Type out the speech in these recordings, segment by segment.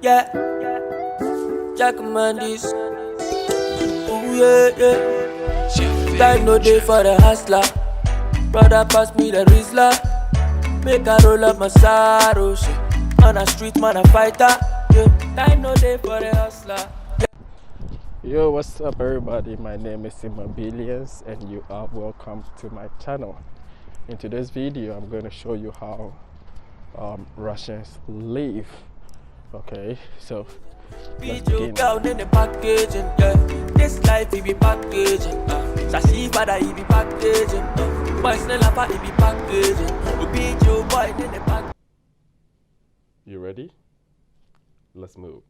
Yeah, Jack Mandis. Ooh, yeah. Time no day for the hustler. Brother pass me the Rizla. Make I roll up my sorrows. On a street man a fighter. Yeah. Time no day for the hustler. Yo, what's up, everybody? My name is Immobilians, and you are welcome to my channel. In today's video, I'm going to show you how Russians live. Okay, so let's Video begin. down in the packaging, yeah. This life he be packaging, Sashi father he be packaging, Boy Snella he be packaging. We beat you boy in the pack. You ready? Let's move.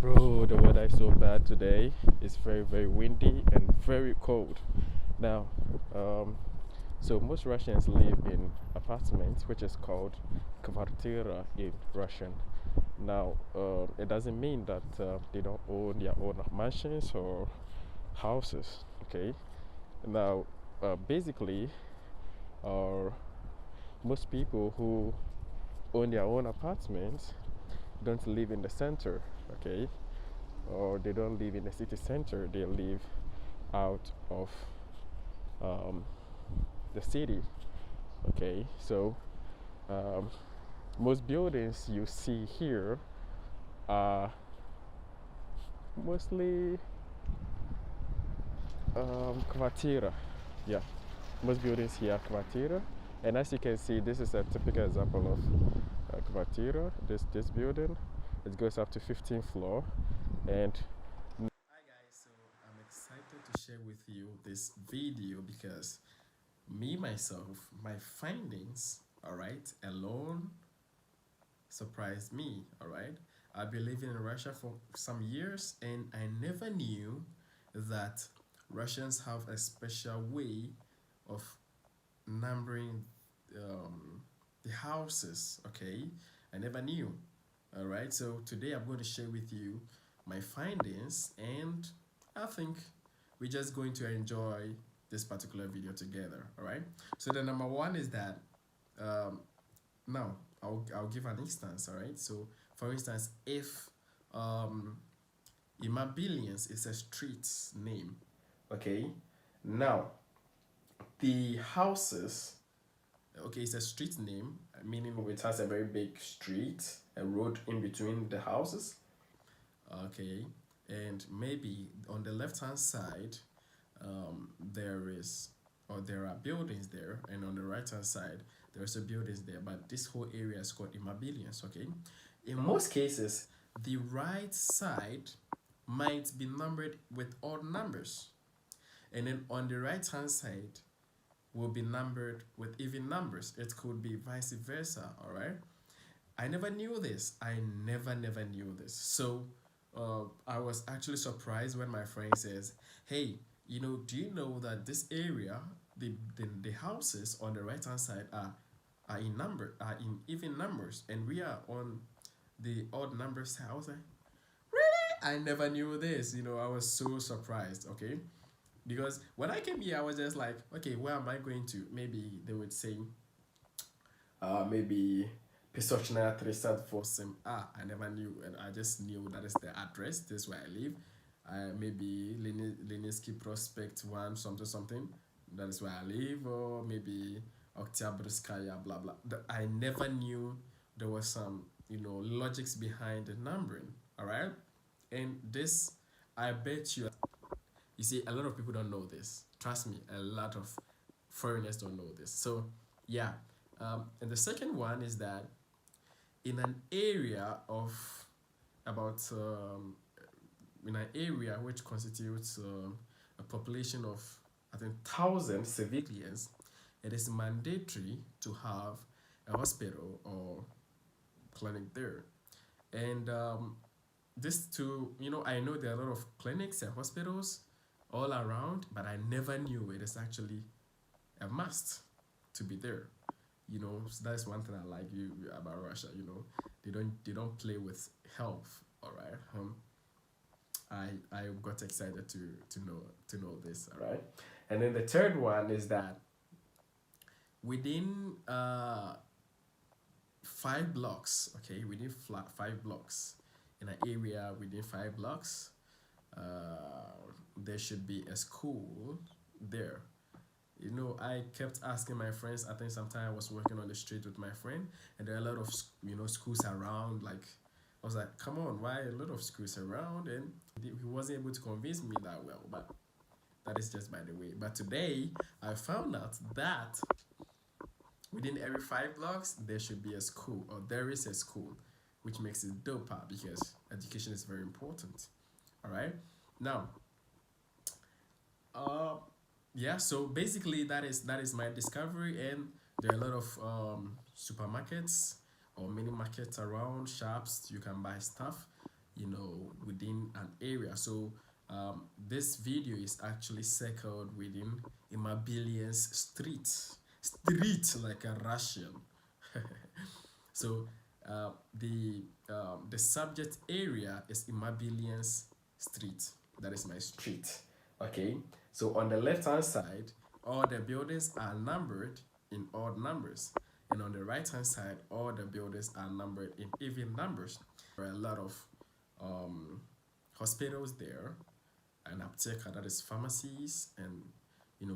Bro, the weather is so bad today. It's very, very windy and very cold. Now, so most Russians live in apartments, which is called kvartira in Russian. Now, it doesn't mean that they don't own their own mansions or houses. Okay. Now, basically, uh, most people who own their own apartments don't live in the center. Okay, or they don't live in the city center. They live out of um, the city. Okay, so um, most buildings you see here are mostly kvartira. Yeah, most buildings here are kvartira, and as you can see, this is a typical example of kvartira. This building, it goes up to 15th floor, and hi guys, so I'm excited to share with you this video because me myself, my findings, all right, alone surprised me, all right. I've been living in Russia for some years and I never knew that Russians have a special way of numbering the houses. Okay, I never knew. All right, so today I'm going to share with you my findings, and I think we're just going to enjoy this particular video together. All right, so the number one is that um, now I'll give an instance. All right, so for instance, if Immobilians is a street name, okay, now the houses, okay, it's a street name, meaning it has a very big street, a road in between the houses. Okay, and maybe on the left hand side, there is, or there are buildings there, and on the right hand side there's a buildings there, but this whole area is called Immobilians. Okay, in most cases the right side might be numbered with odd numbers, and then on the right hand side will be numbered with even numbers. It could be vice versa. All right, I never knew this. I never knew this. So I was actually surprised when my friend says, hey, you know, do you know that this area, the houses on the right hand side are in even numbers, and we are on the odd number side. I was like, really? I never knew this. You know, I was so surprised. Okay, because when I came here, I was just like, okay, where am I going to? Maybe they would say, maybe Pisochna Trisad Fossem. I never knew, and I just knew that is the address. This is where I live. Maybe Leninsky Prospect 1, something, something. That is where I live, or maybe Oktyabrskaya, blah, blah. I never knew there was some, you know, logics behind the numbering, all right? And this, I bet you see, a lot of people don't know this. Trust me, a lot of foreigners don't know this. So, yeah. And the second one is that in an area of about in an area which constitutes a population of, I think, 1,000 civilians, it is mandatory to have a hospital or clinic there. And this too, you know, I know there are a lot of clinics and hospitals all around, but I never knew it is actually a must to be there. You know, so that's one thing I like about Russia. You know, they don't play with health. All right. I got excited to know this. All right. And then the third one is that within 5 blocks, okay, within 5 blocks, in an area within 5 blocks, there should be a school there. You know, I kept asking my friends. I think sometime I was working on the street with my friend, and there are a lot of schools around. Like, I was like, come on, why a lot of schools around? And he wasn't able to convince me that well, but that is just by the way. But today I found out that within every 5 blocks there should be a school, or there is a school, which makes it doper because education is very important. All right, now yeah, so basically that is my discovery. And there are a lot of supermarkets or mini markets around, shops you can buy stuff, within an area. So this video is actually circled within Immobilien's street like a Russian. So the subject area is Immobilien's street. That is my street. Okay, so on the left hand side, all the buildings are numbered in odd numbers, and on the right hand side, all the buildings are numbered in even numbers. There are a lot of hospitals there, an apteka, that is pharmacies, and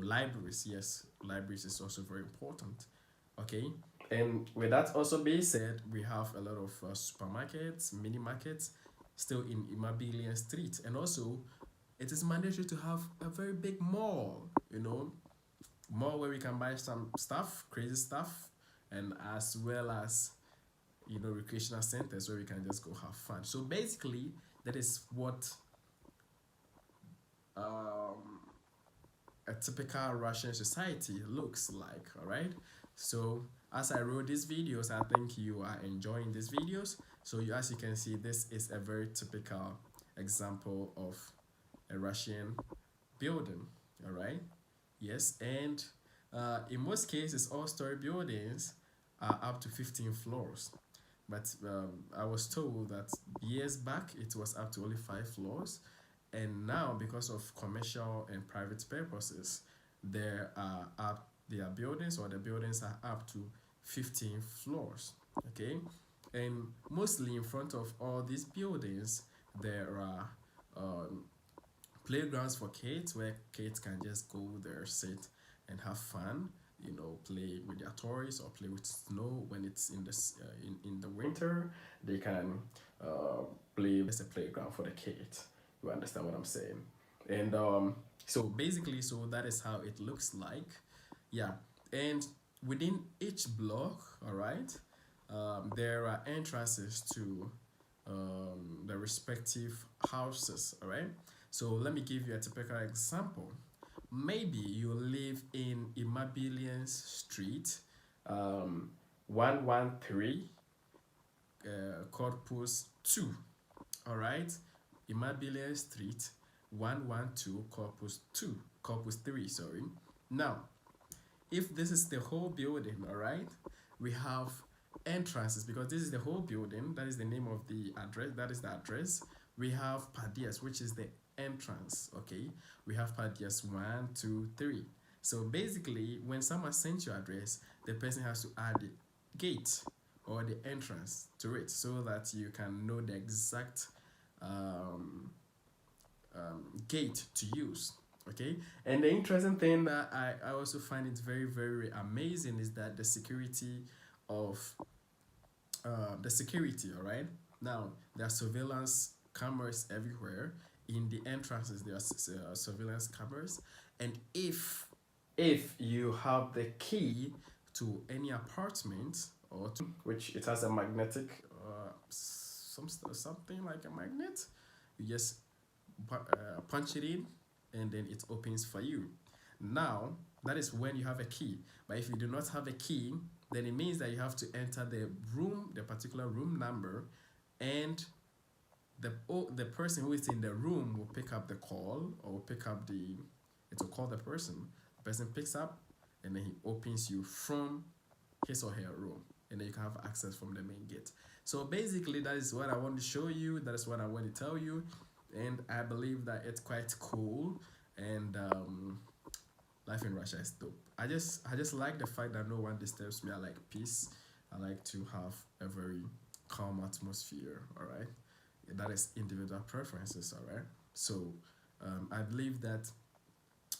libraries. Yes, libraries is also very important. Okay, and with that also being said, we have a lot of supermarkets, mini markets still in Immobilien street. And also it is mandatory to have a very big mall, mall where we can buy some stuff, crazy stuff, and as well as recreational centers where we can just go have fun. So basically that is what a typical Russian society looks like. All right, so as I wrote these videos, I think you are enjoying these videos. So as you can see, this is a very typical example of a Russian building. All right, yes, and in most cases all-story buildings are up to 15 floors, but I was told that years back it was up to only 5 floors, and now because of commercial and private purposes, there are buildings, or the buildings are up to 15 floors. Okay, and mostly in front of all these buildings there are playgrounds for kids, where kids can just go there, sit and have fun, play with their toys or play with snow. When it's in the winter, they can play as a playground for the kids. You understand what I'm saying? And so basically, so that is how it looks like. Yeah, and within each block, all right, there are entrances to the respective houses. All right, so let me give you a typical example. Maybe you live in Immobilien's street 113 Corpus 2. All right, Immobilien street 112 Corpus 3, sorry. Now if this is the whole building, all right, we have entrances, because this is the whole building. That is the name of the address. That is the address. We have padias, which is the entrance. Okay, we have padias 1, 2, 3. So basically, when someone sends your address, the person has to add the gate or the entrance to it, so that you can know the exact gate to use. Okay, and the interesting thing that I also find it very, very amazing is that the security of all right, now there are surveillance cameras everywhere. In the entrances there are surveillance cameras, and if you have the key to any apartment, or to which it has a magnetic something like a magnet, you just punch it in and then it opens for you. Now that is when you have a key. But if you do not have a key, then it means that you have to enter the room, the particular room number, and the person who is in the room will pick up the call, or will pick up it will call the person person picks up, and then he opens you from his or her room, and then you can have access from the main gate. So basically that is what I want to show you, that is what I want to tell you, and I believe that it's quite cool. And life in Russia is dope. I just like the fact that no one disturbs me. I like peace. I like to have a very calm atmosphere. All right, that is individual preferences. All right, so I believe that,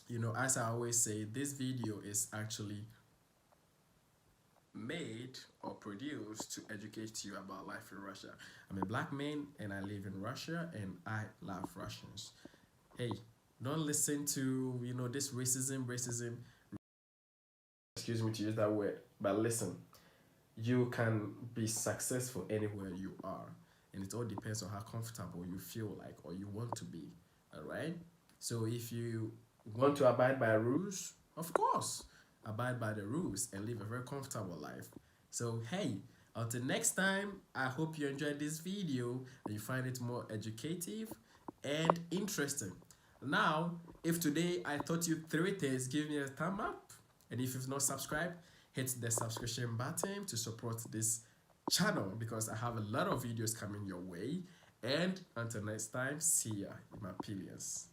you know, as I always say, this video is actually made or produced to educate you about life in Russia. I'm a black man and I live in Russia and I love Russians. Hey, don't listen to, you know, this racism, excuse me to use that word, but listen, you can be successful anywhere you are, and it all depends on how comfortable you feel like or you want to be. All right, so if you want to abide by rules, of course, abide by the rules and live a very comfortable life. So hey, until next time, I hope you enjoyed this video and you find it more educative and interesting. Now, if today I taught you 3 things, give me a thumb up, and if you've not subscribed, hit the subscription button to support this channel, because I have a lot of videos coming your way. And until next time, see ya in my pillions.